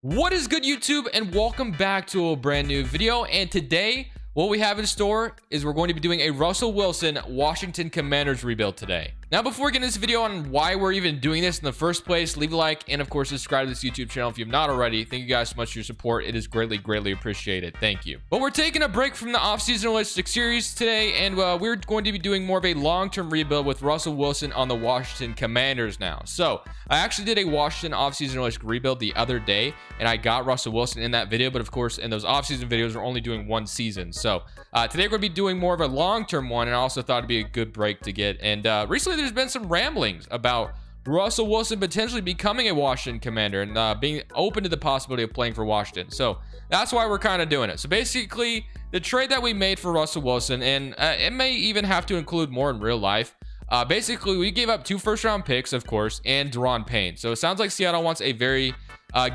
What is good, YouTube, and welcome back to a brand new video. And today what we have in store is we're going to be doing a Russell Wilson Washington Commanders rebuild today. Now, before we get into this video on why we're even doing this in the first place, leave a like and of course subscribe to this YouTube channel if you've not already. Thank you guys so much for your support. It is greatly appreciated. Thank you. But we're taking a break from the off-season realistic series today, and we're going to be doing more of a long-term rebuild with Russell Wilson on the Washington Commanders now. So I actually did a Washington off-season realistic rebuild the other day, and I got Russell Wilson in that video, but of course in those off-season videos we're only doing one season. So today we're going to be doing more of a long-term one, and I also thought it'd be a good break to get. And recently there's been some ramblings about Russell Wilson potentially becoming a Washington Commander and being open to the possibility of playing for Washington. So that's why we're kind of doing it. So basically, the trade that we made for Russell Wilson, and it may even have to include more in real life. Basically, we gave up 2 first-round picks, of course, and Daron Payne. So it sounds like Seattle wants a very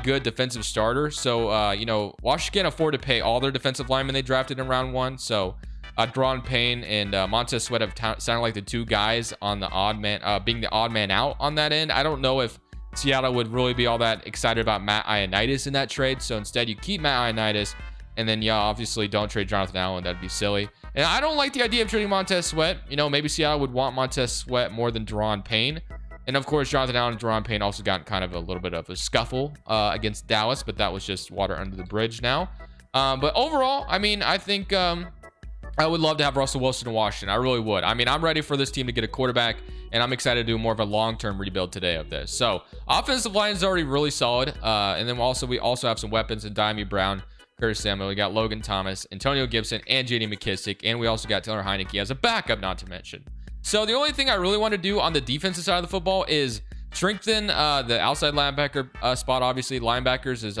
good defensive starter. So, you know, Washington can't afford to pay all their defensive linemen they drafted in round 1. So Daron Payne and Montez Sweat have sounded like the 2 guys on the odd man, being the odd man out on that end. I don't know if Seattle would really be all that excited about Matt Ioannidis in that trade. So instead, you keep Matt Ioannidis, and then, yeah, obviously don't trade Jonathan Allen. That'd be silly. And I don't like the idea of trading Montez Sweat. You know, maybe Seattle would want Montez Sweat more than Daron Payne. And of course, Jonathan Allen and Daron Payne also got kind of a little bit of a scuffle against Dallas, but that was just water under the bridge now. But overall, I mean, I think I would love to have Russell Wilson in Washington. I really would. I mean, I'm ready for this team to get a quarterback, and I'm excited to do more of a long-term rebuild today of this. So, offensive line is already really solid. And then we also have some weapons in Diami Brown, Curtis Samuel. We got Logan Thomas, Antonio Gibson, and J.D. McKissick. And we also got Taylor Heineke as a backup, not to mention. So the only thing I really want to do on the defensive side of the football is strengthen the outside linebacker spot. Obviously, linebackers is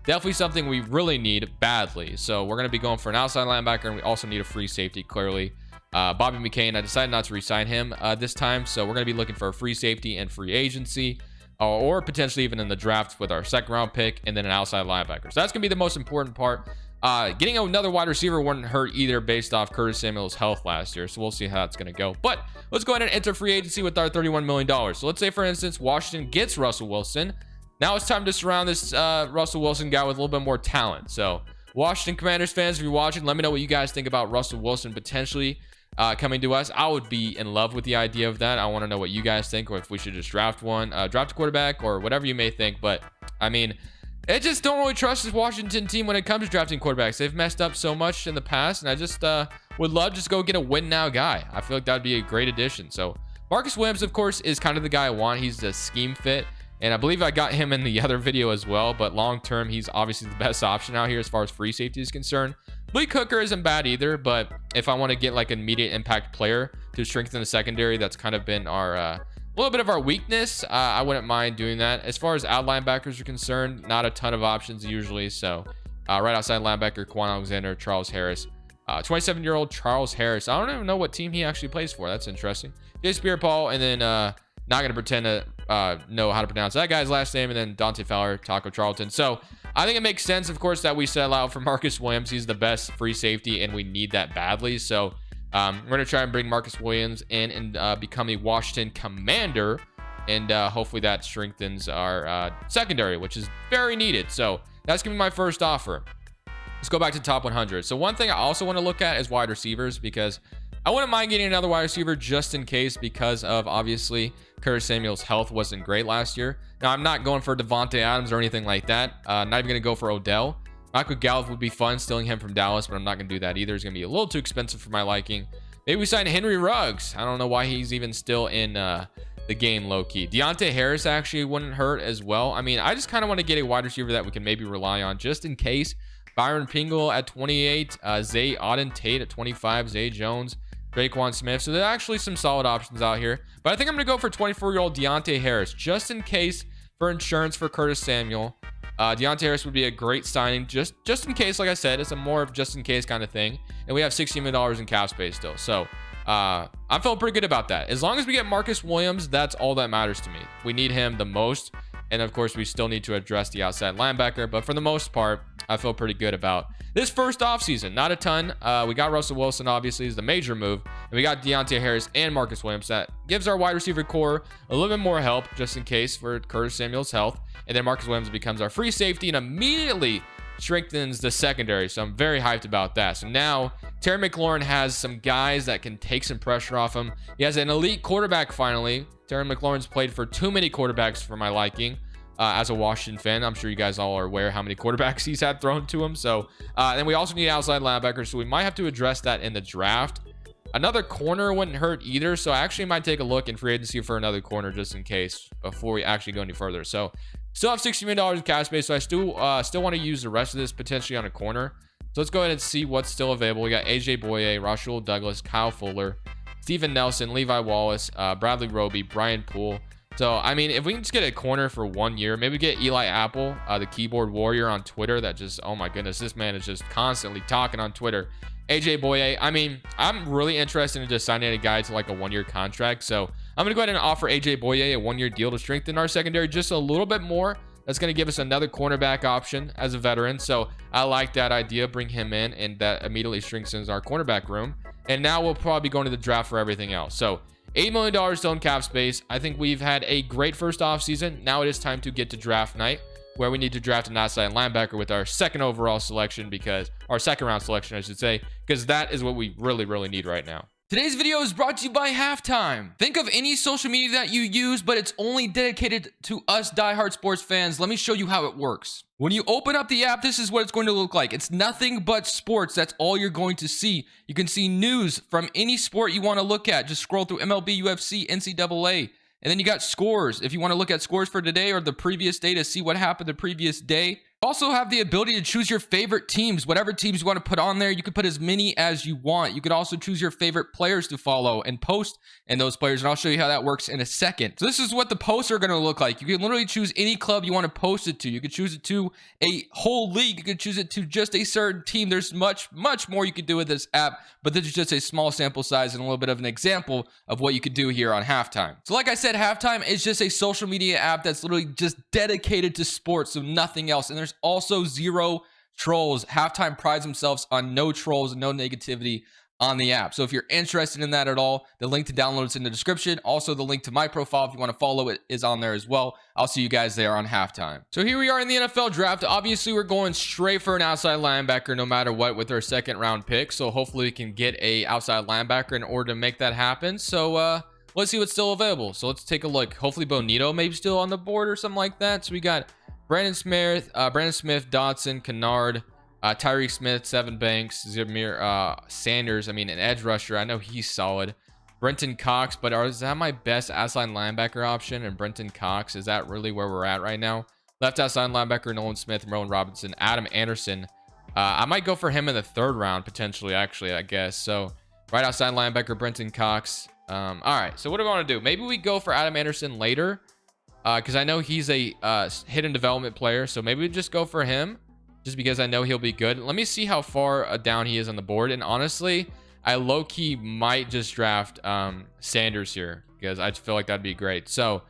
definitely something we really need badly. So we're going to be going for an outside linebacker, and we also need a free safety, clearly. Bobby McCain, I decided not to re-sign him this time. So we're going to be looking for a free safety and free agency, or potentially even in the draft with our second-round pick, and then an outside linebacker. So that's going to be the most important part. Getting another wide receiver wouldn't hurt either based off Curtis Samuel's health last year. So we'll see how that's going to go. But let's go ahead and enter free agency with our $31 million. So let's say, for instance, Washington gets Russell Wilson. Now it's time to surround this Russell Wilson guy with a little bit more talent. So Washington Commanders fans, if you're watching, let me know what you guys think about Russell Wilson potentially coming to us. I would be in love with the idea of that. I want to know what you guys think, or if we should just draft a quarterback, or whatever you may think. But I mean, I just don't really trust this Washington team when it comes to drafting quarterbacks. They've messed up so much in the past, and I just would love to just go get a win now guy. I feel like that would be a great addition. So Marcus Williams, of course, is kind of the guy I want. He's the scheme fit, and I believe I got him in the other video as well. But long term, he's obviously the best option out here as far as free safety is concerned. Blake Hooker isn't bad either, but if I want to get like an immediate impact player to strengthen the secondary, that's kind of been our a little bit of our weakness. I wouldn't mind doing that. As far as out linebackers are concerned, not a ton of options usually. So right outside linebacker, Quan Alexander, Charles Harris. 27-year-old Charles Harris. I don't even know what team he actually plays for. That's interesting. Jace Pierre-Paul, and then not going to pretend to know how to pronounce that guy's last name, and then Dante Fowler, Taco Charlton. So I think it makes sense, of course, that we settle out for Marcus Williams. He's the best free safety, and we need that badly. So we're going to try and bring Marcus Williams in and become a Washington Commander, and hopefully that strengthens our secondary, which is very needed. So that's going to be my first offer. Let's go back to top 100. So one thing I also want to look at is wide receivers, because I wouldn't mind getting another wide receiver just in case, because of obviously Curtis Samuel's health wasn't great last year. Now, I'm not going for Devontae Adams or anything like that. Not even going to go for Odell. Michael Gallup would be fun, stealing him from Dallas, but I'm not going to do that either. It's going to be a little too expensive for my liking. Maybe we sign Henry Ruggs. I don't know why he's even still in the game, low-key. Deontay Harris actually wouldn't hurt as well. I mean, I just kind of want to get a wide receiver that we can maybe rely on just in case. Byron Pringle at 28, Zay Auden-Tate at 25, Zay Jones, Raekwon Smith. So there are actually some solid options out here. But I think I'm going to go for 24-year-old Deontay Harris, just in case, for insurance for Curtis Samuel. Deontay Harris would be a great signing, just in case. Like I said, it's a more of just in case kind of thing, and we have $16 million in cap space still. So I'm feeling pretty good about that. As long as we get Marcus Williams, that's all that matters to me. We need him the most, and of course we still need to address the outside linebacker, but for the most part, I feel pretty good about this first offseason. Not a ton. We got Russell Wilson, obviously, is the major move. And we got Deontay Harris and Marcus Williams. That gives our wide receiver core a little bit more help just in case for Curtis Samuel's health. And then Marcus Williams becomes our free safety and immediately strengthens the secondary. So I'm very hyped about that. So now Terry McLaurin has some guys that can take some pressure off him. He has an elite quarterback finally. Terry McLaurin's played for too many quarterbacks for my liking. As a Washington fan, I'm sure you guys all are aware how many quarterbacks he's had thrown to him. So then we also need outside linebackers, so we might have to address that in the draft. Another corner wouldn't hurt either, so I actually might take a look in free agency for another corner just in case before we actually go any further. So still have $60 million in cap space, so I still want to use the rest of this potentially on a corner. So let's go ahead and see what's still available. We got AJ Boye, Rasul Douglas, Kyle Fuller, Steven Nelson, Levi Wallace, Bradley Roby, Brian Poole. So, I mean, if we can just get a corner for 1 year, maybe get Eli Apple, the keyboard warrior on Twitter that just, oh my goodness, this man is just constantly talking on Twitter. AJ Boye, I mean, I'm really interested in just signing a guy to like a 1 year contract. So I'm going to go ahead and offer AJ Boye a 1 year deal to strengthen our secondary just a little bit more. That's going to give us another cornerback option as a veteran. So I like that idea. Bring him in, and that immediately strengthens our cornerback room. And now we'll probably be going to the draft for everything else. So $8 million still in cap space. I think we've had a great first offseason. Now it is time to get to draft night, where we need to draft an outside linebacker with our second overall selection, because our second round selection, I should say, because that is what we really need right now. Today's video is brought to you by Halftime. Think of any social media that you use, but it's only dedicated to us diehard sports fans. Let me show you how it works. When you open up the app, this is what it's going to look like. It's nothing but sports. That's all you're going to see. You can see news from any sport you want to look at. Just scroll through MLB, UFC, NCAA. And then you got scores. If you want to look at scores for today or the previous day to see what happened the previous day. You also have the ability to choose your favorite teams. Whatever teams you want to put on there, you can put as many as you want. You could also choose your favorite players to follow and post in those players. And I'll show you how that works in a second. So this is what the posts are going to look like. You can literally choose any club you want to post it to. You could choose it to a whole league. You could choose it to just a certain team. There's much more you could do with this app, but this is just a small sample size and a little bit of an example of what you could do here on Halftime. So like I said, Halftime is just a social media app that's literally just dedicated to sports, so nothing else. And there's also zero trolls. Halftime prides themselves on no trolls and no negativity on the app. So if you're interested in that at all, the link to download is in the description. Also, the link to my profile, if you want to follow it, is on there as well. I'll see you guys there on Halftime. So here we are in the NFL draft. Obviously, we're going straight for an outside linebacker no matter what with our second round pick. So hopefully we can get a outside linebacker in order to make that happen. So let's see what's still available. So let's take a look. Hopefully Bonito maybe still on the board or something like that. So we got Brandon Smith, Dotson, Kennard, Tyreek Smith, Seven Banks, Zamir Sanders. I mean, an edge rusher. I know he's solid. Brenton Cox, but is that my best outside linebacker option? And Brenton Cox, is that really where we're at right now? Left outside linebacker, Nolan Smith, Merlin Robinson, Adam Anderson. I might go for him in the third round, potentially, actually, I guess. So right outside linebacker, Brenton Cox. All right, so what do we want to do? Maybe we go for Adam Anderson later, because I know he's a hidden development player. So maybe we just go for him, just because I know he'll be good. Let me see how far down he is on the board. And honestly, I low-key might just draft Sanders here, because I feel like that'd be great. So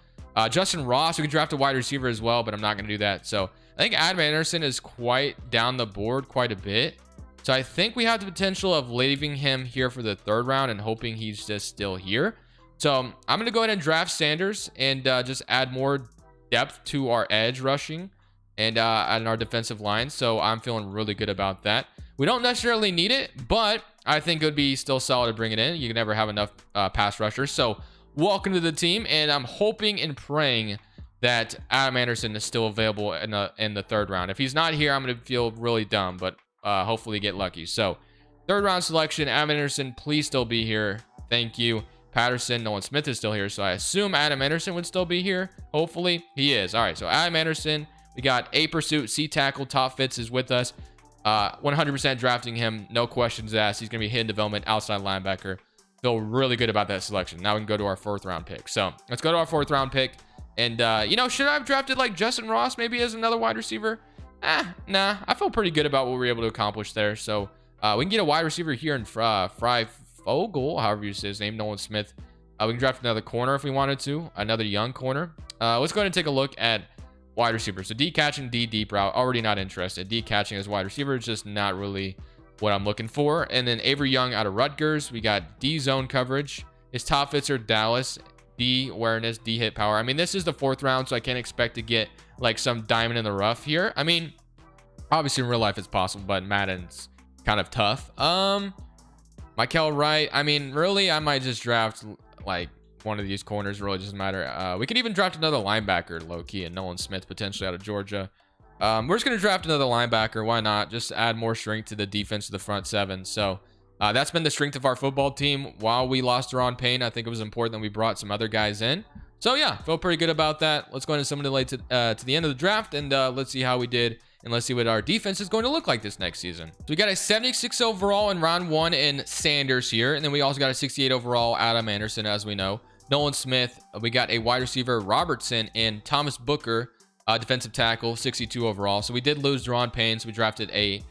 Justin Ross, we could draft a wide receiver as well, but I'm not going to do that. So I think Adam Anderson is quite down the board quite a bit. So I think we have the potential of leaving him here for the third round and hoping he's just still here. So I'm going to go ahead and draft Sanders and just add more depth to our edge rushing and our defensive line. So I'm feeling really good about that. We don't necessarily need it, but I think it would be still solid to bring it in. You can never have enough pass rushers. So welcome to the team, and I'm hoping and praying that Adam Anderson is still available in the third round. If he's not here, I'm going to feel really dumb, but hopefully get lucky. So third round selection, Adam Anderson, please still be here. Thank you. Patterson, Nolan Smith is still here, so I assume Adam Anderson would still be here. Hopefully he is. All right, so Adam Anderson, we got A Pursuit, C Tackle, Top Fits is with us. 100% drafting him, no questions asked. He's gonna be hidden development, outside linebacker. Feel really good about that selection. Now we can go to our fourth round pick. So let's go to our fourth round pick. And you know, should I have drafted like Justin Ross maybe as another wide receiver? Nah, I feel pretty good about what we were able to accomplish there. So we can get a wide receiver here in Fry Fogel, however you say his name, Nolan Smith. We can draft another corner if we wanted to, another young corner. Let's go ahead and take a look at wide receiver. So D catching, D deep route, already not interested. D catching as wide receiver is just not really what I'm looking for. And then Avery Young out of Rutgers. We got D zone coverage. His top fits are Dallas, D awareness, D hit power. I mean, this is the 4th round, so I can't expect to get like some diamond in the rough here. I mean, obviously in real life it's possible, but Madden's kind of tough. Michael Wright. I mean, really, I might just draft like one of these corners. Really doesn't matter. We could even draft another linebacker, low key, and Nolan Smith potentially out of Georgia. We're just gonna draft another linebacker. Why not? Just add more strength to the defense of the front 7. So that's been the strength of our football team. While we lost Deron Payne, I think it was important that we brought some other guys in. So yeah, feel pretty good about that. Let's go into some of the late to the end of the draft, and let's see how we did, and let's see what our defense is going to look like this next season. So we got a 76 overall in round 1 in Sanders here, and then we also got a 68 overall Adam Anderson, as we know. Nolan Smith. We got a wide receiver Robertson and Thomas Booker, defensive tackle, 62 overall. So we did lose Deron Payne, so we drafted a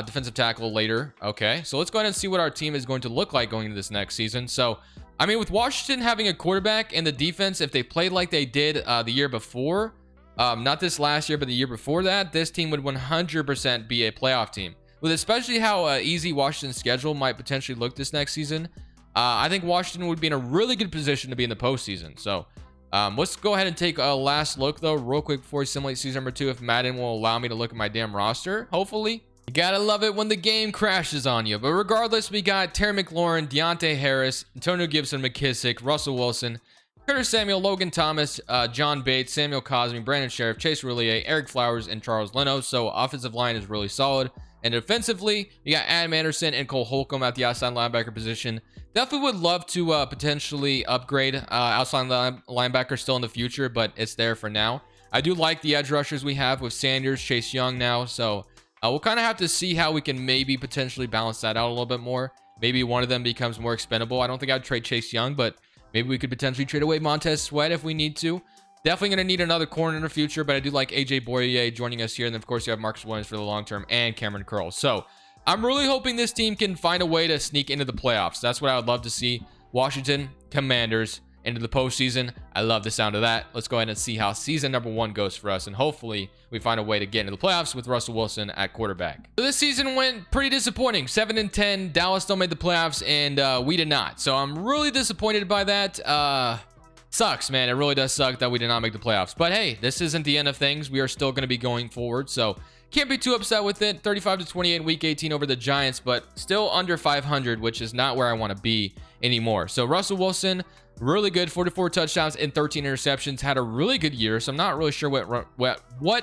defensive tackle later. Okay, so let's go ahead and see what our team is going to look like going into this next season. So I mean, with Washington having a quarterback and the defense, if they played like they did the year before, not this last year, but the year before that, this team would 100% be a playoff team. With especially how easy Washington's schedule might potentially look this next season, I think Washington would be in a really good position to be in the postseason. So let's go ahead and take a last look, though, real quick before we simulate season number 2, if Madden will allow me to look at my damn roster, hopefully. You gotta love it when the game crashes on you. But regardless, we got Terry McLaurin, Deontay Harris, Antonio Gibson, McKissick, Russell Wilson, Curtis Samuel, Logan Thomas, John Bates, Samuel Cosme, Brandon Sheriff, Chase Roulier, Eric Flowers, and Charles Leno. So offensive line is really solid. And defensively, you got Adam Anderson and Cole Holcomb at the outside linebacker position. Definitely would love to potentially upgrade outside linebacker still in the future, but it's there for now. I do like the edge rushers we have with Sanders, Chase Young now. So we'll kind of have to see how we can maybe potentially balance that out a little bit more. Maybe one of them becomes more expendable. I don't think I'd trade Chase Young, but maybe we could potentially trade away Montez Sweat if we need to. Definitely going to need another corner in the future, but I do like AJ Boye joining us here. And then, of course, you have Marcus Williams for the long term and Cameron Curl. So I'm really hoping this team can find a way to sneak into the playoffs. That's what I would love to see. Washington Commanders into the postseason. I love the sound of that. Let's go ahead and see how season number 1 goes for us, and hopefully we find a way to get into the playoffs with Russell Wilson at quarterback. So this season went pretty disappointing. 7-10. Dallas still made the playoffs, and we did not. So I'm really disappointed by that. Sucks, man. It really does suck that we did not make the playoffs. But hey, this isn't the end of things. We are still going to be going forward, so can't be too upset with it. 35-28 in week 18 over the Giants, but still under 500, which is not where I want to be anymore. So Russell Wilson, really good, 44 touchdowns and 13 interceptions, had a really good year. So I'm not really sure what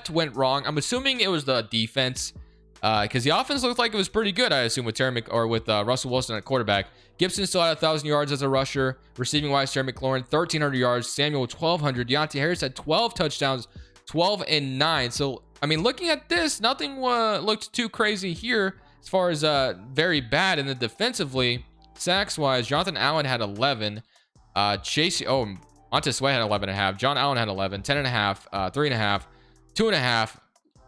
went wrong. I'm assuming it was the defense, because the offense looked like it was pretty good, I assume, with Russell Wilson at quarterback. Gibson still had 1,000 yards as a rusher. Receiving wise, Terry McLaurin 1,300 yards, Samuel 1,200, Deontay Harris had 12 touchdowns, 12 and 9. So I mean, looking at this, nothing looked too crazy here as far as very bad. And then defensively, sacks wise, Jonathan Allen had 11. Montez Sweat had 11.5. John Allen had 11, 10.5, 3.5, 2.5,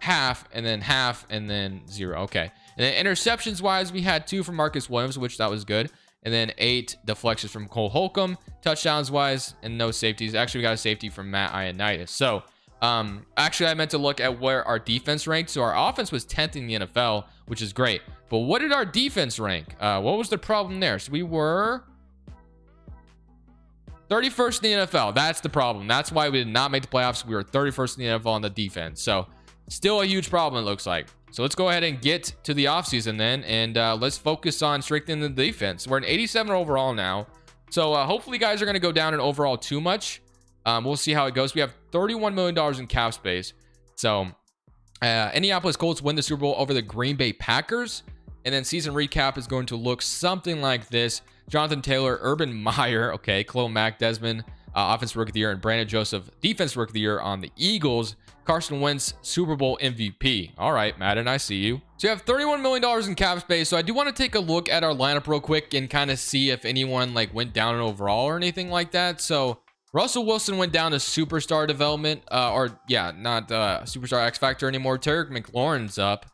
half, and then 0. Okay. And then interceptions wise, we had 2 from Marcus Williams, which that was good. And then 8 deflections from Cole Holcomb. Touchdowns wise, and no safeties. Actually, we got a safety from Matt Ioannidis. So actually, I meant to look at where our defense ranked. So our offense was 10th in the NFL, which is great. But what did our defense rank? What was the problem there? So we were 31st in the NFL. That's the problem. That's why we did not make the playoffs. We were 31st in the NFL on the defense. So still a huge problem, it looks like. So let's go ahead and get to the offseason then, and let's focus on strengthening the defense. We're an 87 overall now. So hopefully guys are going to go down in overall too much. We'll see how it goes. We have $31 million in cap space. So Indianapolis Colts win the Super Bowl over the Green Bay Packers. And then season recap is going to look something like this. Jonathan Taylor, Urban Meyer, okay, Khalil Mack, Desmond, Offensive Rookie of the Year, and Brandon Joseph, Defensive Rookie of the Year on the Eagles. Carson Wentz, Super Bowl MVP. All right, Madden, I see you. So you have $31 million in cap space. So I do want to take a look at our lineup real quick and kind of see if anyone like went down in overall or anything like that. So Russell Wilson went down to superstar development, not superstar X Factor anymore. Terry McLaurin's up.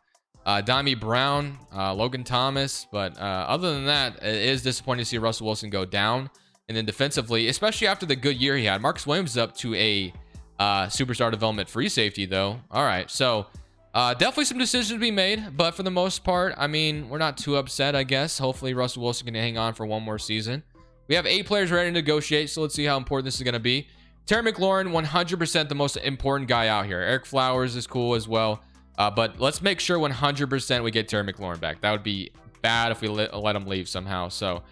Dami Brown, Logan Thomas. But other than that, it is disappointing to see Russell Wilson go down. And then defensively, especially after the good year he had, Marcus Williams is up to a superstar development free safety, though. All right, so Definitely some decisions to be made, but for the most part, I mean, we're not too upset, I guess. Hopefully Russell Wilson can hang on for one more season. We have 8 players ready to negotiate, so let's see how important this is going to be. Terry McLaurin, 100% the most important guy out here. Eric Flowers is cool as well, but let's make sure 100% we get Terry McLaurin back. That would be bad if we let him leave somehow. So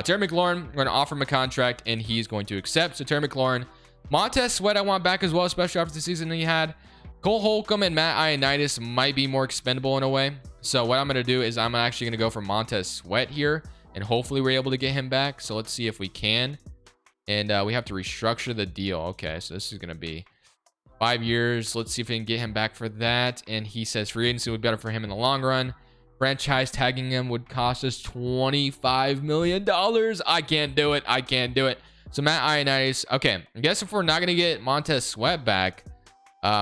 Terry McLaurin, we're going to offer him a contract, and he's going to accept. So Terry McLaurin, Montez Sweat I want back as well, especially after the season he had. Cole Holcomb and Matt Ioannidis might be more expendable in a way. So what I'm going to do is I'm actually going to go for Montez Sweat here, and hopefully we're able to get him back. So let's see if we can. And we have to restructure the deal. Okay, so this is going to be 5 years. Let's see if we can get him back for that. And he says free agency would be better for him in the long run. Franchise tagging him would cost us $25 million. I can't do it. I can't do it. So Matt Ioannidis. Okay, I guess if we're not going to get Montez Sweat back,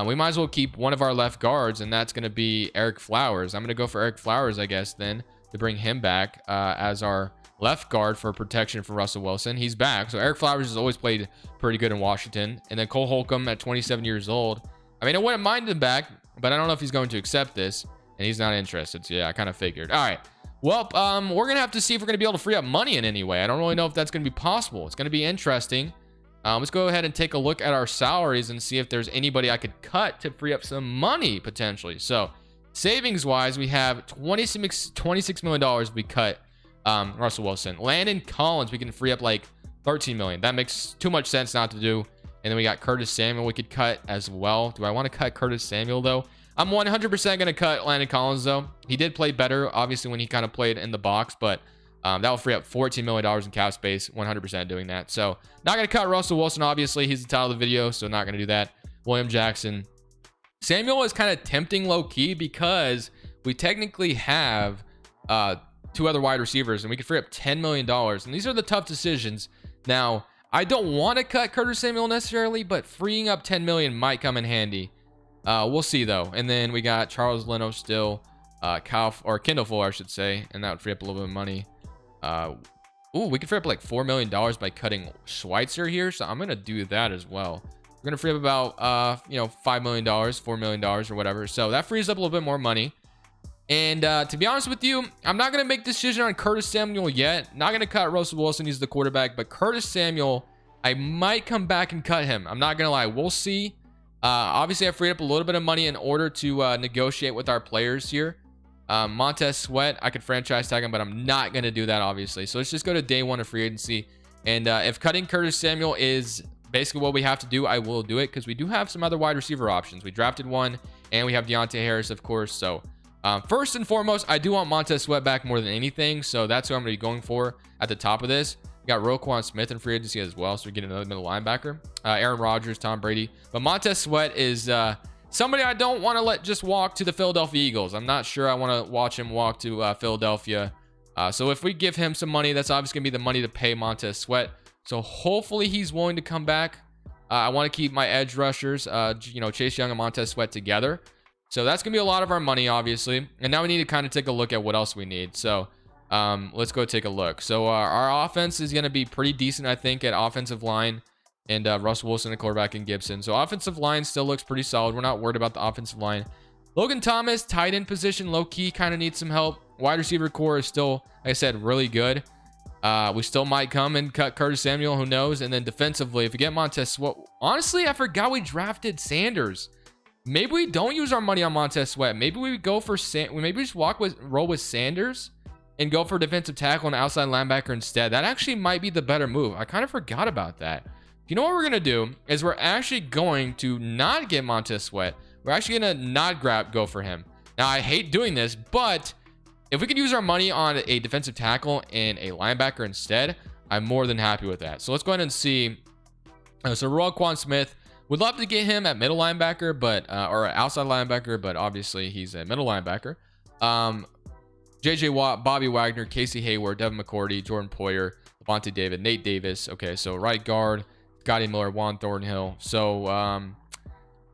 we might as well keep one of our left guards, and that's going to be Eric Flowers. I'm going to go for Eric Flowers, I guess, then, to bring him back as our left guard for protection for Russell Wilson. He's back. So Eric Flowers has always played pretty good in Washington. And then Cole Holcomb at 27 years old. I mean, I wouldn't mind him back, but I don't know if he's going to accept this. And he's not interested. So yeah, I kind of figured. All right. Well, we're going to have to see if we're going to be able to free up money in any way. I don't really know if that's going to be possible. It's going to be interesting. Let's go ahead and take a look at our salaries and see if there's anybody I could cut to free up some money potentially. So savings wise, we have $26 million we cut Russell Wilson. Landon Collins, we can free up like $13 million. That makes too much sense not to do. And then we got Curtis Samuel we could cut as well. Do I want to cut Curtis Samuel though? I'm 100% going to cut Landon Collins though. He did play better, obviously, when he kind of played in the box, but that will free up $14 million in cap space. 100% doing that. So not going to cut Russell Wilson, obviously. He's the title of the video, so not going to do that. William Jackson. Samuel is kind of tempting low-key because we technically have 2 other wide receivers, and we could free up $10 million. And these are the tough decisions. Now, I don't want to cut Curtis Samuel necessarily, but freeing up $10 million might come in handy. We'll see, though. And then we got Charles Leno still, Kendall Fuller, I should say, and that would free up a little bit of money. We could free up like $4 million by cutting Schweitzer here, so I'm gonna do that as well. We're gonna free up about $5 million, $4 million, or whatever. So that frees up a little bit more money. And to be honest with you, I'm not gonna make a decision on Curtis Samuel yet. Not gonna cut Russell Wilson, he's the quarterback, but Curtis Samuel, I might come back and cut him. I'm not gonna lie, we'll see. Obviously, I freed up a little bit of money in order to negotiate with our players here. Montez Sweat, I could franchise tag him, but I'm not going to do that, obviously. So let's just go to day 1 of free agency. And if cutting Curtis Samuel is basically what we have to do, I will do it because we do have some other wide receiver options. We drafted one, and we have Deontay Harris, of course. So first and foremost, I do want Montez Sweat back more than anything. So that's who I'm going to be going for at the top of this. We got Roquan Smith in free agency as well, so we get another middle linebacker. Aaron Rodgers, Tom Brady. But Montez Sweat is somebody I don't want to let just walk to the Philadelphia Eagles. I'm not sure I want to watch him walk to Philadelphia. So if we give him some money, that's obviously going to be the money to pay Montez Sweat. So hopefully he's willing to come back. I want to keep my edge rushers, Chase Young and Montez Sweat together. So that's going to be a lot of our money, obviously. And now we need to kind of take a look at what else we need. So let's go take a look. So our offense is going to be pretty decent, I think, at offensive line. And Russell Wilson, the quarterback, and Gibson. So offensive line still looks pretty solid. We're not worried about the offensive line. Logan Thomas, tight end position, low-key, kind of needs some help. Wide receiver core is still, like I said, really good. We still might come and cut Curtis Samuel, who knows. And then defensively, if we get Montez Sweat, honestly, I forgot we drafted Sanders. Maybe we don't use our money on Montez Sweat. Maybe we go for maybe we just roll with Sanders and go for defensive tackle and outside linebacker instead. That actually might be the better move. I kind of forgot about that. You know what we're going to do is we're actually going to not get Montez Sweat. We're actually going to not go for him. Now, I hate doing this, but if we could use our money on a defensive tackle and a linebacker instead, I'm more than happy with that. So let's go ahead and see. So Roquan Smith, would love to get him at middle linebacker, but or outside linebacker, but obviously he's a middle linebacker. JJ Watt, Bobby Wagner, Casey Hayward, Devin McCourty, Jordan Poyer, Levante David, Nate Davis. Okay, so right guard, Scotty Miller, Juan Thornhill. So I'm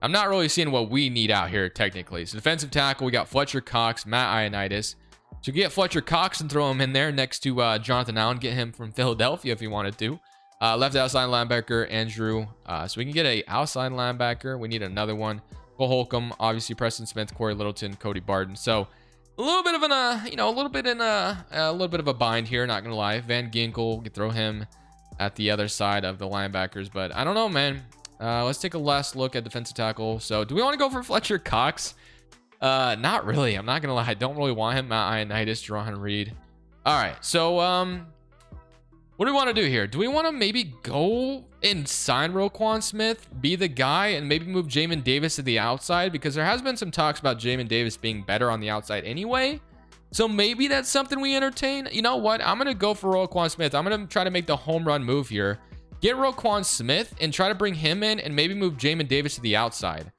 not really seeing what we need out here technically. So defensive tackle, we got Fletcher Cox, Matt Ioannidis. So get Fletcher Cox and throw him in there next to Jonathan Allen. Get him from Philadelphia if you wanted to. Left outside linebacker, Andrew. So we can get a outside linebacker. We need another one. Cole Holcomb, obviously Preston Smith, Corey Littleton, Cody Barton. So a little bit of an a little bit in a little bit of a bind here, not gonna lie. Van Ginkel, we could throw him at the other side of the linebackers, but I don't know, man. Let's take a last look at defensive tackle. So do we want to go for Fletcher Cox? Not really. I'm not gonna lie. I don't really want him. Matt Ioannidis, Jerron Reed. All right. So what do we want to do here? Do we want to maybe go and sign Roquan Smith, be the guy, and maybe move Jamin Davis to the outside? Because there has been some talks about Jamin Davis being better on the outside anyway. So maybe that's something we entertain. You know what? I'm going to go for Roquan Smith. I'm going to try to make the home run move here. Get Roquan Smith and try to bring him in and maybe move Jamin Davis to the outside.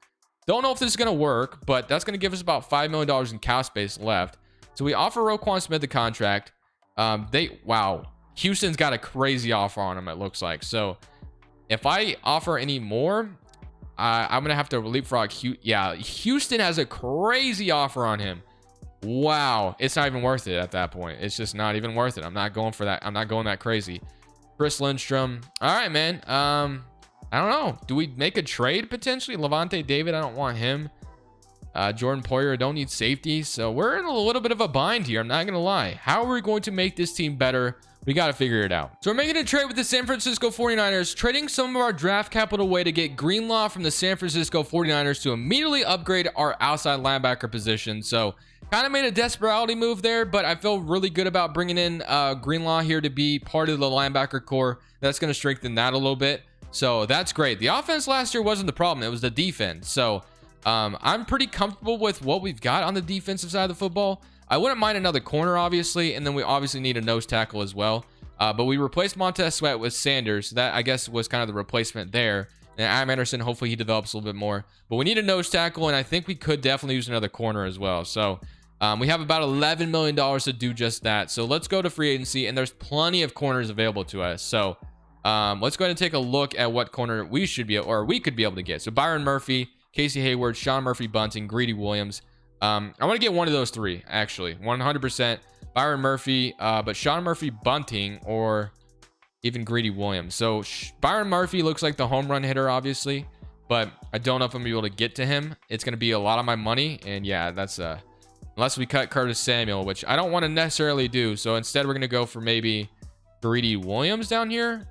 Don't know if this is going to work, but that's going to give us about $5 million in cap space left. So we offer Roquan Smith the contract. Wow. Houston's got a crazy offer on him, it looks like. So if I offer any more, I'm gonna have to leapfrog. Yeah, Houston has a crazy offer on him. Wow, it's not even worth it at that point. It's just not even worth it. I'm not going for that. I'm not going that crazy. Chris Lindstrom. All right, man. I don't know. Do we make a trade potentially? Levante David, I don't want him. Jordan Poyer, don't need safety. So we're in a little bit of a bind here. I'm not gonna lie. How are we going to make this team better? We got to figure it out. So we're making a trade with the San Francisco 49ers, trading some of our draft capital away to get Greenlaw from the San Francisco 49ers to immediately upgrade our outside linebacker position. So kind of made a desperality move there, but I feel really good about bringing in Greenlaw here to be part of the linebacker core. That's going to strengthen that a little bit. So that's great. The offense last year wasn't the problem. It was the defense. So I'm pretty comfortable with what we've got on the defensive side of the football. I wouldn't mind another corner, obviously, and then we obviously need a nose tackle as well. But we replaced Montez Sweat with Sanders. So that, I guess, was kind of the replacement there. And Adam Anderson, hopefully he develops a little bit more. But we need a nose tackle, and I think we could definitely use another corner as well. So we have about $11 million to do just that. So let's go to free agency, and there's plenty of corners available to us. So let's go ahead and take a look at what corner we should be, or we could be able to get. So Byron Murphy, Casey Hayward, Sean Murphy-Bunting, Greedy Williams. I want to get one of those three, actually. 100%. Byron Murphy, but Sean Murphy-Bunting or even Greedy Williams. So Byron Murphy looks like the home run hitter, obviously, but I don't know if I'm going to be able to get to him. It's going to be a lot of my money, and yeah, that's unless we cut Curtis Samuel, which I don't want to necessarily do. So instead, we're going to go for maybe Greedy Williams down here.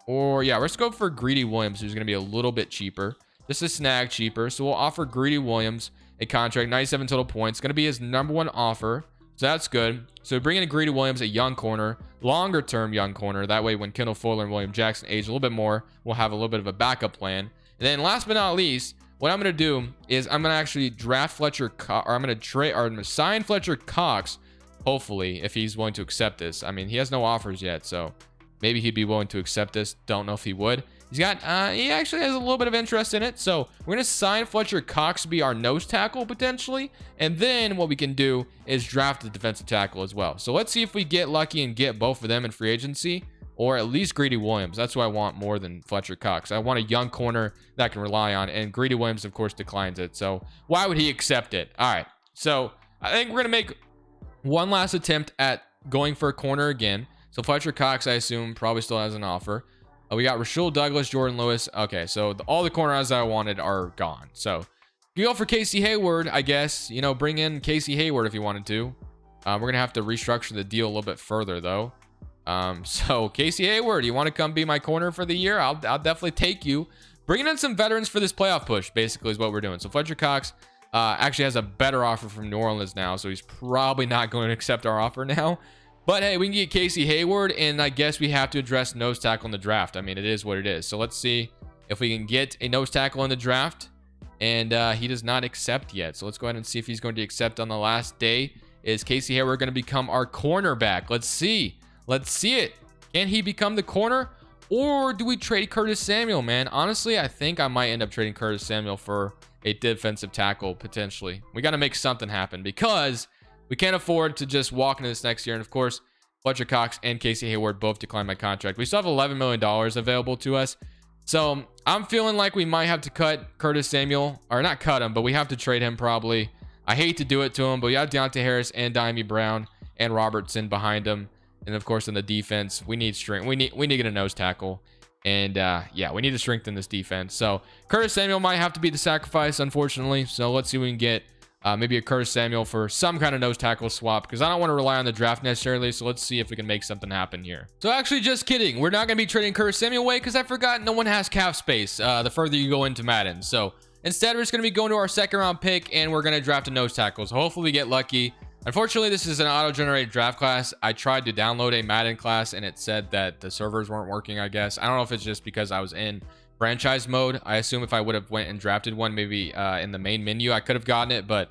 Or yeah, let's go for Greedy Williams, who's going to be a little bit cheaper. Just a snag cheaper. So we'll offer Greedy Williams a contract, 97 total points. Going to be his #1 offer. So that's good. So bringing in Greedy Williams, a young corner, longer term young corner. That way, when Kendall Fuller and William Jackson age a little bit more, we'll have a little bit of a backup plan. And then last but not least, what I'm going to do is I'm going to actually draft Fletcher, or I'm going to sign Fletcher Cox, hopefully, if he's willing to accept this. I mean, he has no offers yet, so maybe he'd be willing to accept this. Don't know if he would. He actually has a little bit of interest in it. So we're going to sign Fletcher Cox to be our nose tackle potentially. And then what we can do is draft the defensive tackle as well. So let's see if we get lucky and get both of them in free agency, or at least Greedy Williams. That's what I want more than Fletcher Cox. I want a young corner that I can rely on. And Greedy Williams, of course, declines it. So why would he accept it? All right. So I think we're going to make one last attempt at going for a corner again. So Fletcher Cox, I assume, probably still has an offer. We got Rasul Douglas, Jordan Lewis. Okay, so all the corners I wanted are gone. So you go for Casey Hayward, I guess. You know, bring in Casey Hayward if you wanted to. We're going to have to restructure the deal a little bit further, though. So Casey Hayward, you want to come be my corner for the year? I'll definitely take you. Bringing in some veterans for this playoff push, basically, is what we're doing. So Fletcher Cox actually has a better offer from New Orleans now, so he's probably not going to accept our offer now. But hey, we can get Casey Hayward, and I guess we have to address nose tackle in the draft. I mean, it is what it is. So let's see if we can get a nose tackle in the draft. And he does not accept yet. So let's go ahead and see if he's going to accept on the last day. Is Casey Hayward going to become our cornerback? Let's see. Let's see it. Can he become the corner? Or do we trade Curtis Samuel, man? Honestly, I think I might end up trading Curtis Samuel for a defensive tackle, potentially. We got to make something happen because we can't afford to just walk into this next year. And of course, Fletcher Cox and Casey Hayward both declined my contract. We still have $11 million available to us. So I'm feeling like we might have to cut Curtis Samuel, or not cut him, but we have to trade him probably. I hate to do it to him, but we have Deontay Harris and Diami Brown and Robertson behind him. And of course, in the defense, we need strength. We need to get a nose tackle. And yeah, we need to strengthen this defense. So Curtis Samuel might have to be the sacrifice, unfortunately. So let's see if we can get maybe a Curtis Samuel for some kind of nose tackle swap, because I don't want to rely on the draft necessarily. So let's see if we can make something happen here. So actually, just kidding. We're not going to be trading Curtis Samuel away, because I forgot no one has cap space the further you go into Madden. So instead, we're just going to be going to our second round pick, and we're going to draft a nose tackle. So hopefully we get lucky. Unfortunately, this is an auto-generated draft class. I tried to download a Madden class, and it said that the servers weren't working, I guess. I don't know if it's just because I was in franchise mode. I assume if I would have went and drafted one, maybe in the main menu, I could have gotten it. But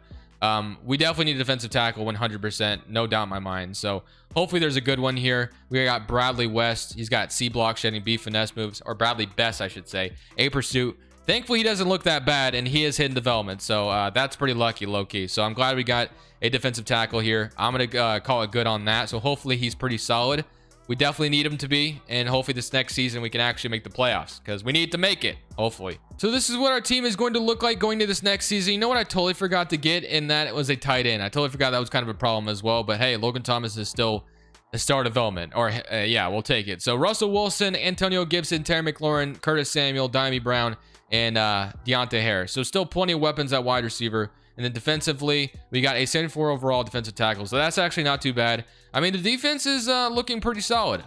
we definitely need a defensive tackle 100%, no doubt in my mind. So hopefully there's a good one here. We got Bradley West. He's got C block, shedding, B finesse moves, or Bradley Best, I should say. A pursuit. Thankfully, he doesn't look that bad, and he is hidden development. So that's pretty lucky, low-key. So I'm glad we got a defensive tackle here. I'm going to call it good on that. So hopefully he's pretty solid. We definitely need him to be, and hopefully this next season we can actually make the playoffs, because we need to make it, hopefully. So this is what our team is going to look like going to this next season. You know what I totally forgot to get, and that was a tight end. I totally forgot that was kind of a problem as well. But hey, Logan Thomas is still a star development, or yeah, we'll take it. So Russell Wilson, Antonio Gibson, Terry McLaurin, Curtis Samuel, Dimey Brown, and Deontay Harris. So still plenty of weapons at wide receiver. And then defensively, we got a 74 overall defensive tackle. So that's actually not too bad. I mean, the defense is looking pretty solid.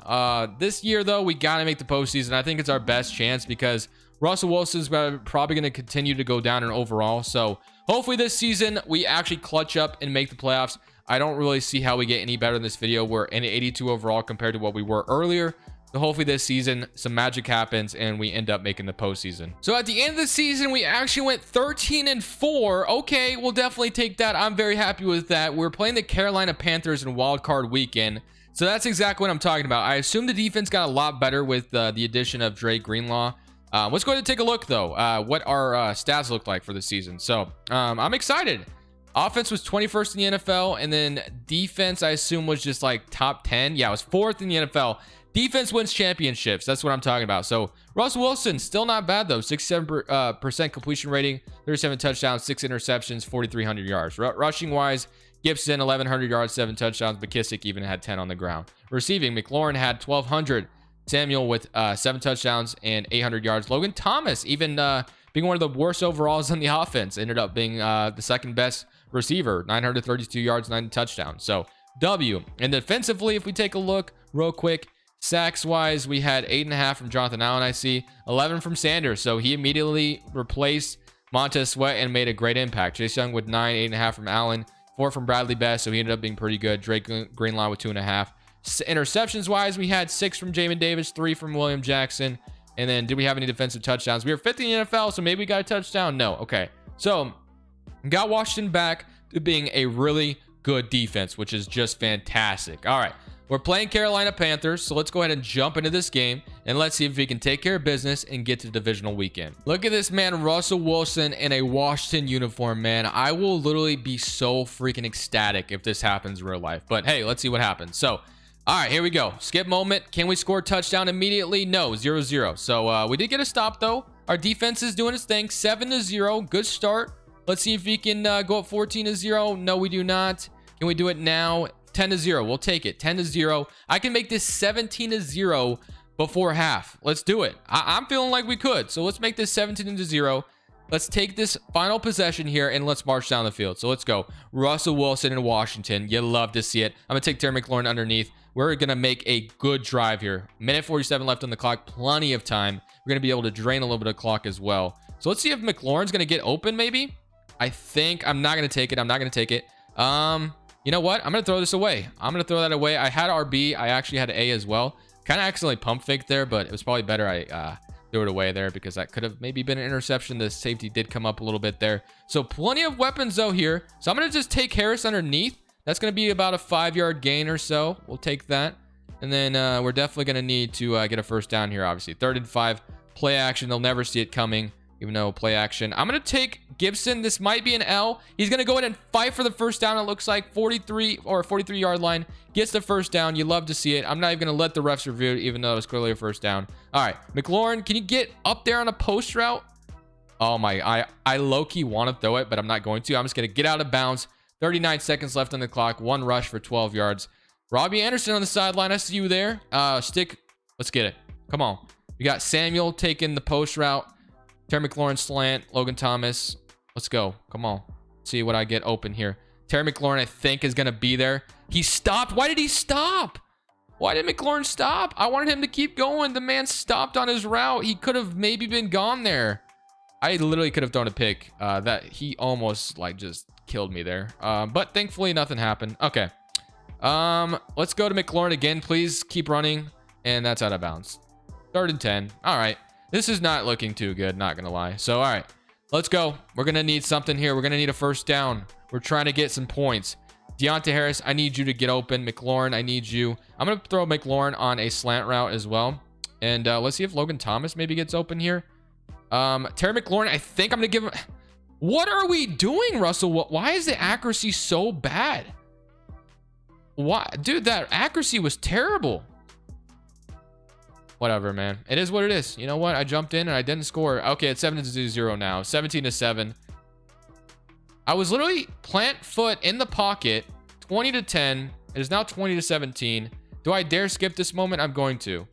This year, though, we got to make the postseason. I think it's our best chance, because Russell Wilson's probably going to continue to go down in overall. So hopefully this season, we actually clutch up and make the playoffs. I don't really see how we get any better in this video. We're in 82 overall compared to what we were earlier. So hopefully this season some magic happens and we end up making the postseason. So at the end of the season, we actually went 13-4. Okay, we'll definitely take that. I'm very happy with that. We're playing the Carolina Panthers in wild card weekend. So that's exactly what I'm talking about. I assume the defense got a lot better with the addition of Dre Greenlaw. Let's go ahead and take a look, though, what our stats look like for the season. So I'm excited. Offense was 21st in the NFL, and then defense, I assume, was just like top 10. Yeah, it was 4th in the NFL. Defense wins championships. That's what I'm talking about. So Russell Wilson, still not bad, though. 67% completion rating, 37 touchdowns, 6 interceptions, 4,300 yards. Rushing wise, Gibson, 1,100 yards, 7 touchdowns. McKissick even had 10 on the ground. Receiving, McLaurin had 1,200. Samuel with 7 touchdowns and 800 yards. Logan Thomas, even being one of the worst overalls on the offense, ended up being the second best receiver, 932 yards, 9 touchdowns. So W. And defensively, if we take a look real quick, sacks wise, we had 8.5 from Jonathan Allen, I see, 11 from Sanders. So he immediately replaced Montez Sweat and made a great impact. Chase Young with 9, 8.5 from Allen, 4 from Bradley Best, so he ended up being pretty good. Drake Greenlaw with 2.5. Interceptions wise, we had 6 from Jamin Davis, 3 from William Jackson. And then did we have any defensive touchdowns? We were 5th in the NFL, so maybe we got a touchdown. No. Okay, so got Washington back to being a really good defense, which is just fantastic. All right, we're playing Carolina Panthers, so let's go ahead and jump into this game, and let's see if we can take care of business and get to the divisional weekend. Look at this man, Russell Wilson in a Washington uniform, man. I will literally be so freaking ecstatic if this happens in real life. But hey, let's see what happens. So all right, here we go. Skip moment. Can we score a touchdown immediately? No, 0-0. So we did get a stop, though. Our defense is doing its thing. 7-0. Good start. Let's see if we can go up 14-0. No, we do not. Can we do it now? 10-0. We'll take it. 10-0. I can make this 17-0 before half. Let's do it. I'm feeling like we could. So let's make this 17-0. Let's take this final possession here and let's march down the field. So let's go. Russell Wilson in Washington. You love to see it. I'm going to take Terry McLaurin underneath. We're going to make a good drive here. Minute 47 left on the clock. Plenty of time. We're going to be able to drain a little bit of clock as well. So let's see if McLaurin's going to get open maybe. I think I'm not going to take it. I'm not going to take it. You know what? I'm going to throw this away. I'm going to throw that away. I had RB. I actually had A as well. Kind of accidentally pump faked there, but it was probably better I threw it away there because that could have maybe been an interception. The safety did come up a little bit there. So plenty of weapons though here. So I'm going to just take Harris underneath. That's going to be about a 5-yard gain or so. We'll take that. And then we're definitely going to need to get a first down here, obviously. 3rd and 5. Play action. They'll never see it coming, even though play action. I'm going to take Gibson. This might be an L. He's going to go in and fight for the first down. It looks like 43 or 43-yard line. Gets the first down. You love to see it. I'm not even going to let the refs review it, even though it was clearly a first down. All right. McLaurin, can you get up there on a post route? Oh, my. I low-key want to throw it, but I'm not going to. I'm just going to get out of bounds. 39 seconds left on the clock. 1 rush for 12 yards. Robbie Anderson on the sideline. I see you there. Stick. Let's get it. Come on. We got Samuel taking the post route. Terry McLaurin slant. Logan Thomas. Let's go. Come on. See what I get open here. Terry McLaurin, I think, is going to be there. He stopped. Why did he stop? Why did McLaurin stop? I wanted him to keep going. The man stopped on his route. He could have maybe been gone there. I literally could have thrown a pick. That he almost like just killed me there. But thankfully nothing happened. Okay. Let's go to McLaurin again. Please keep running. And that's out of bounds. 3rd and 10. All right. This is not looking too good, not gonna lie. So all right, let's go. We're gonna need something here. We're gonna need a first down. We're trying to get some points. Deontay Harris, I need you to get open. McLaurin, I need you. I'm gonna throw McLaurin on a slant route as well. And let's see if Logan Thomas maybe gets open here. Terry McLaurin, I think I'm gonna give him. What are we doing, Russell? Why is the accuracy so bad? Why, dude? That accuracy was terrible. Whatever, man. It is what it is. You know what? I jumped in and I didn't score. Okay, it's 7-0 now. 17-7. I was literally plant foot in the pocket. 20-10. It is now 20-17. Do I dare skip this moment? I'm going to.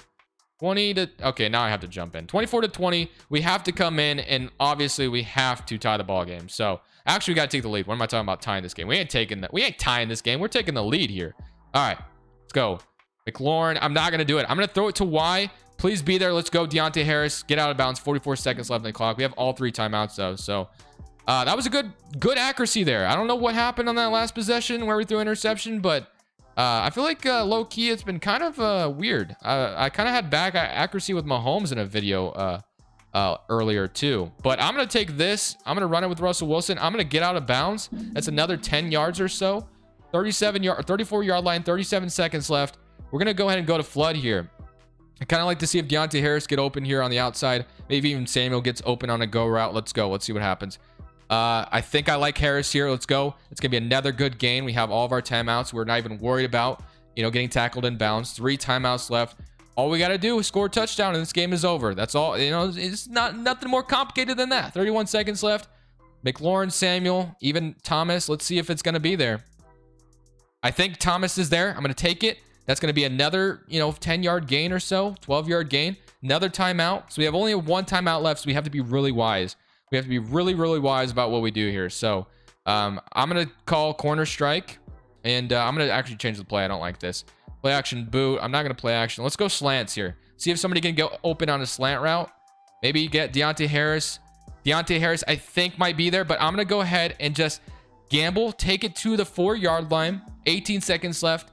20 to... Okay, now I have to jump in. 24-20. We have to come in, and obviously we have to tie the ball game. So, actually, we got to take the lead. What am I talking about tying this game? We ain't tying this game. We're taking the lead here. All right, let's go. McLaurin, I'm not going to do it. I'm going to throw it to Y. Please be there. Let's go. Deontay Harris, get out of bounds. 44 seconds left on the clock. We have all 3 timeouts, though. So, that was a good accuracy there. I don't know what happened on that last possession where we threw interception, but I feel like low-key it's been kind of weird. I kind of had bad accuracy with Mahomes in a video earlier, too. But I'm going to take this. I'm going to run it with Russell Wilson. I'm going to get out of bounds. That's another 10 yards or so. 34-yard line, 37 seconds left. We're going to go ahead and go to flood here. I kind of like to see if Deontay Harris get open here on the outside. Maybe even Samuel gets open on a go route. Let's go. Let's see what happens. I think I like Harris here. Let's go. It's going to be another good game. We have all of our timeouts. We're not even worried about, getting tackled in bounds. 3 timeouts left. All we got to do is score a touchdown and this game is over. That's all. It's nothing more complicated than that. 31 seconds left. McLaurin, Samuel, even Thomas. Let's see if it's going to be there. I think Thomas is there. I'm going to take it. That's going to be another, 10-yard gain or so, 12-yard gain, another timeout. So we have only 1 timeout left, so we have to be really wise. We have to be really, really wise about what we do here. So I'm going to call corner strike, and I'm going to actually change the play. I don't like this. Play action boot. I'm not going to play action. Let's go slants here. See if somebody can go open on a slant route. Maybe get Deontay Harris. Deontay Harris, I think, might be there, but I'm going to go ahead and just gamble, take it to the 4-yard line. 18 seconds left.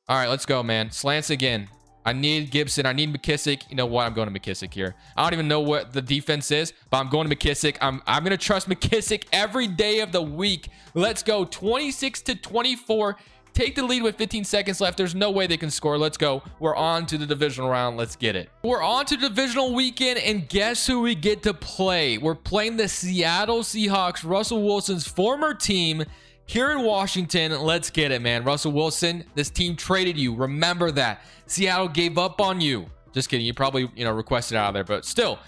All right, let's go, man. Slants again. I need Gibson. I need McKissick. You know what? I'm going to McKissick here. I don't even know what the defense is, but I'm going to McKissick. I'm going to trust McKissick every day of the week. Let's go. 26-24. Take the lead with 15 seconds left. There's no way they can score. Let's go. We're on to the divisional round. Let's get it. We're on to divisional weekend, and guess who we get to play? We're playing the Seattle Seahawks, Russell Wilson's former team, here in Washington. Let's get it, man. Russell Wilson, this team traded you. Remember that. Seattle gave up on you. Just kidding. You probably, requested out of there, but still,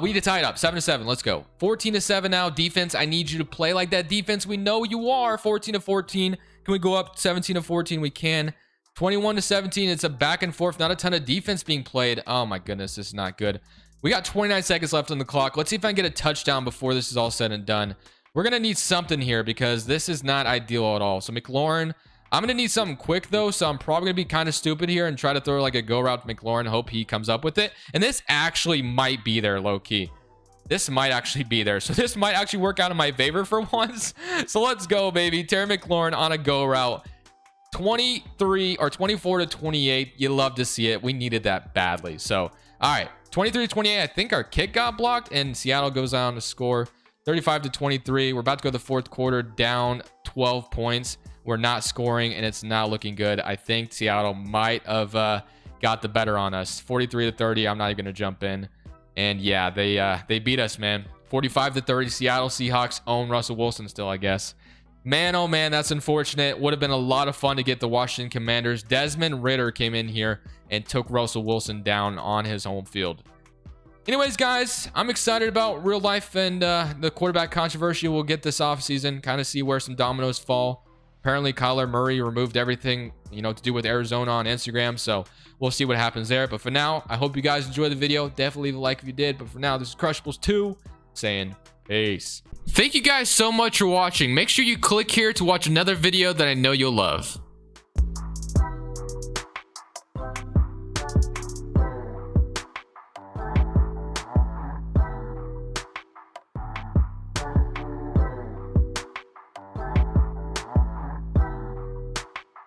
we need to tie it up. 7-7. Let's go. 14-7 now. Defense, I need you to play like that defense. We know you are. 14-14. Can we go up 17-14? We can. 21-17. It's a back and forth. Not a ton of defense being played. Oh my goodness. This is not good. We got 29 seconds left on the clock. Let's see if I can get a touchdown before this is all said and done. We're going to need something here because this is not ideal at all. So McLaurin, I'm going to need something quick though. So I'm probably going to be kind of stupid here and try to throw like a go route to McLaurin. Hope he comes up with it. And this actually might be there low key. This might actually be there. So this might actually work out in my favor for once. So let's go, baby. Terry McLaurin on a go route. 23 or 24-28. You love to see it. We needed that badly. So, all right. 23-28. I think our kick got blocked and Seattle goes on to score. 35-23. We're about to go to the 4th quarter, down 12 points. We're not scoring, and it's not looking good. I think Seattle might have got the better on us. 43-30. I'm not even going to jump in. And yeah, they beat us, man. 45-30. Seattle Seahawks own Russell Wilson still, I guess. Man, oh man, that's unfortunate. Would have been a lot of fun to get the Washington Commanders. Desmond Ridder came in here and took Russell Wilson down on his home field. Anyways, guys, I'm excited about real life and the quarterback controversy we'll get this offseason. Kind of see where some dominoes fall. Apparently Kyler Murray removed everything, you know, to do with Arizona on Instagram. So we'll see what happens there. But for now, I hope you guys enjoyed the video. Definitely leave a like if you did. But for now, this is Crushables 2 saying peace. Thank you guys so much for watching. Make sure you click here to watch another video that I know you'll love.